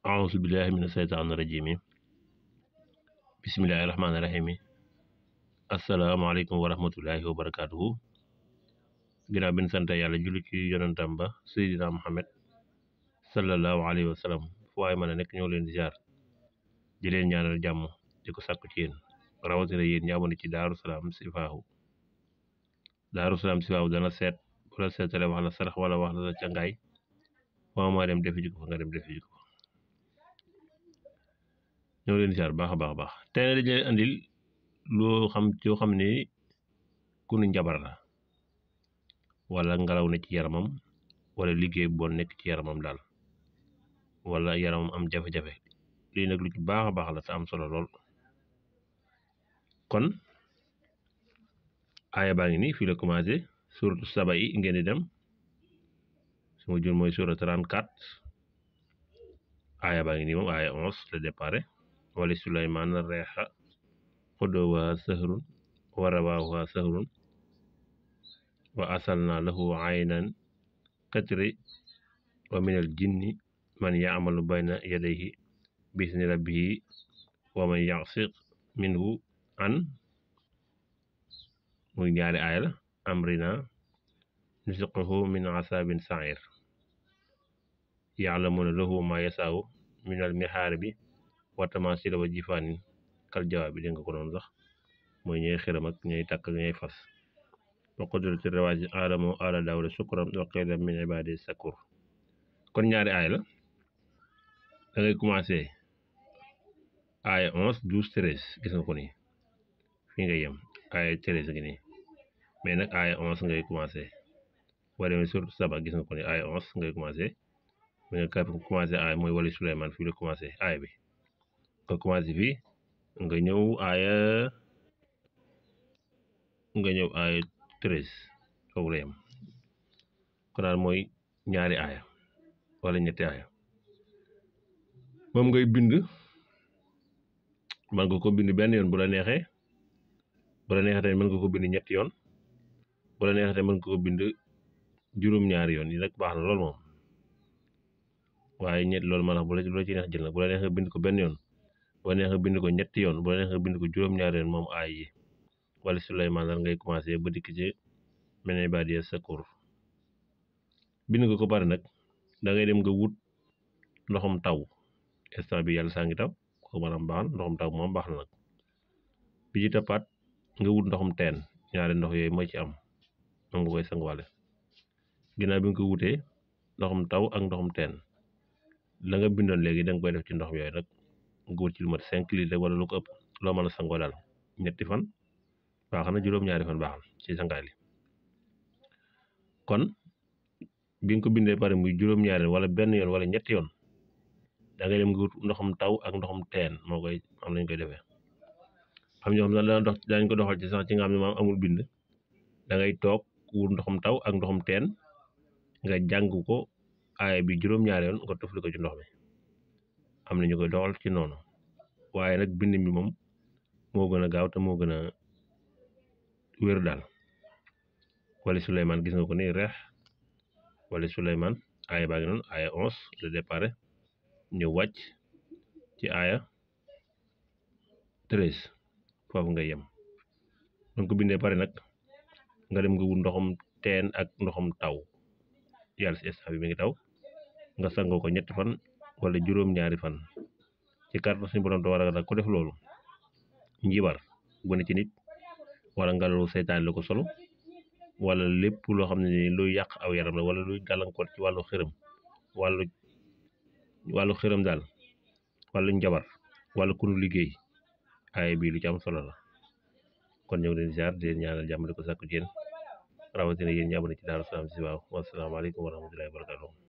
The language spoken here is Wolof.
auzu billahi mina seytaani rajim bismillahi rahmaani rahim asalaamaaleykum wa rahmatullahi wa barakaatuhu. ginnaaw bi ñu sant yàlla julli ci yonentam ba Seydina Muhammad sallallahu alayhi wa sallam fu waaye mën a nekk ñoo leen di ziar di leen ñaanal jàmm di ko sàkku ci yéen rawatina yéen ñi abonné ci Daaru Salaam Sifaahu dana seet bu la seetale wax la sarax wala wax la cangaay foo ma dem defi ko fa nga dem defi ko ñoo leen di ziar baax a baax tey dañu leen andil loo xam ne ku nu njabar la wala ngelaw ne ci yaramam wala liggéey bon nekk ci yaramam daal wala yaramam am jafe-jafe lii nag lu ci baax a baax la te am solo lool. kon aaya baa ngi nii fii la commencé suratu saba yi ngeen di dem su ma jur mooy surat 34 aaya baa ngi nii moom aaya 11 la départ wali Suleymaan reexa xudowa sahrun wa rawaaha sahrun wa asalna lahu aynan qatri wa minal jinni man yaamalu bayna yadayhi bisni rabbihi wa man yasiq minhu an muy ñaari aaya la amrina nusiquhu min asabin sair yaalamuna lahu ma yasaawu minal mihaaribi wa tamaasila wa jifaanin kal jawaabi dégg nga ko noonu sax mooy ñooy xiram ak ñooy takk ak ñooy fas wa qudrati rawaaji aadama ala daawuda sukran wa qila min ibadi sakur. kon ñaari aaya la da ngay commencé aaya 11 12 13 gis nga ko nii fii nga yem aaya 13 ngi nii mais nag aaya 11 ngay commencé boo demee sur saba gis nga ko nii aaya 11 ngay commencé mais nga commencé aaya mooy wali Suleymaan fii la commencé aaya bi nga commencé fii nga ñëw aaya 13 foofu la yem kon daal mooy ñaari aaya wala ñetti aaya moom ngay bind man nga ko bind benn yoon bu la neexee tamit mën nga ko bind ñetti yoon bu la neexee tamit mën nga ko bind juróom-ñaari yoon yi nag baax na lool moom waaye ñett loolu ma la bu la ci neex jël nag bu la neexee bind ko benn yoon bu la neexee bind ko ñetti yoon bu la neexee bind ko juróom-ñaari yoon moom aay yi wala Suleymaan lan ngay commencé ba dikk ci min ibaadiya sakur. bind nga ko pare nag da ngay dem nga wut ndoxam taw instant bi yàlla saa ngi taw ko maanaam baax na ndoxam taw moom baax na nag bi ci toppaat nga wut ndoxam teen ñaari ndox yooyu mooy ci am moom nga koy sanguwaale ginnaaw bi nga ko wutee ndoxam taw ak ndoxam teen la nga bindoon léegi da nga koy def ci ndox yooyu nag nga wut ci lu mat 5 litres wala lu ko ëpp loo mën a sangoo daal ñetti fan baax na juróom-ñaari fan baax na ci sangaay li. kon bi nga ko bindee pare muy juróom-ñaari wala benn yoon wala ñetti yoon da ngay dem nga wut ndoxam taw ak ndoxam teen moo koy am lañ koy defee xam ñoo xam ne daañu ko doxal ci sax ci nga xam ne maam amul bind da ngay toog wut ndoxam taw ak ndoxam teen nga jàng ko aaya bi juróom-ñaari yoon nga tufli ko ci ndox mi am na ñu koy doxal ci noonu waaye nag bind mi moom moo gën a gaaw te moo gën a wér daal. wali Suleymaan gis nga ko nii reex wali Suleymaan aaya baa ngi noonu aaya 11 de départ ñëw wàcc ci aaya 13 foofu nga yem donc ko bindee pare nag nga dem nga wut ndoxam teen ak ndoxam taw yàlla si instant bi mi ngi taw nga sangoo ko ñetti fan wala juróom-ñaari fan ci kàttan suñu borom te war a ko def loolu njibar bu ne ci nit wala ngelawu seytaane la ko solo wala lépp loo xam ne ni luy yàq aw yaram la wala luy gàllankoor ci wàllu xërëm daal wàllu njabar wala ku nu liggéey aaya bii lu ci am solo la. kon ñëw leen ziar di leen ñaanal jàmm di ko sàkku ci yéen rawatina yéen ñi abonné ci Daaru Salaam Sifaahu wasalaamaaleykum wa rahmatullahi wa barakatuh.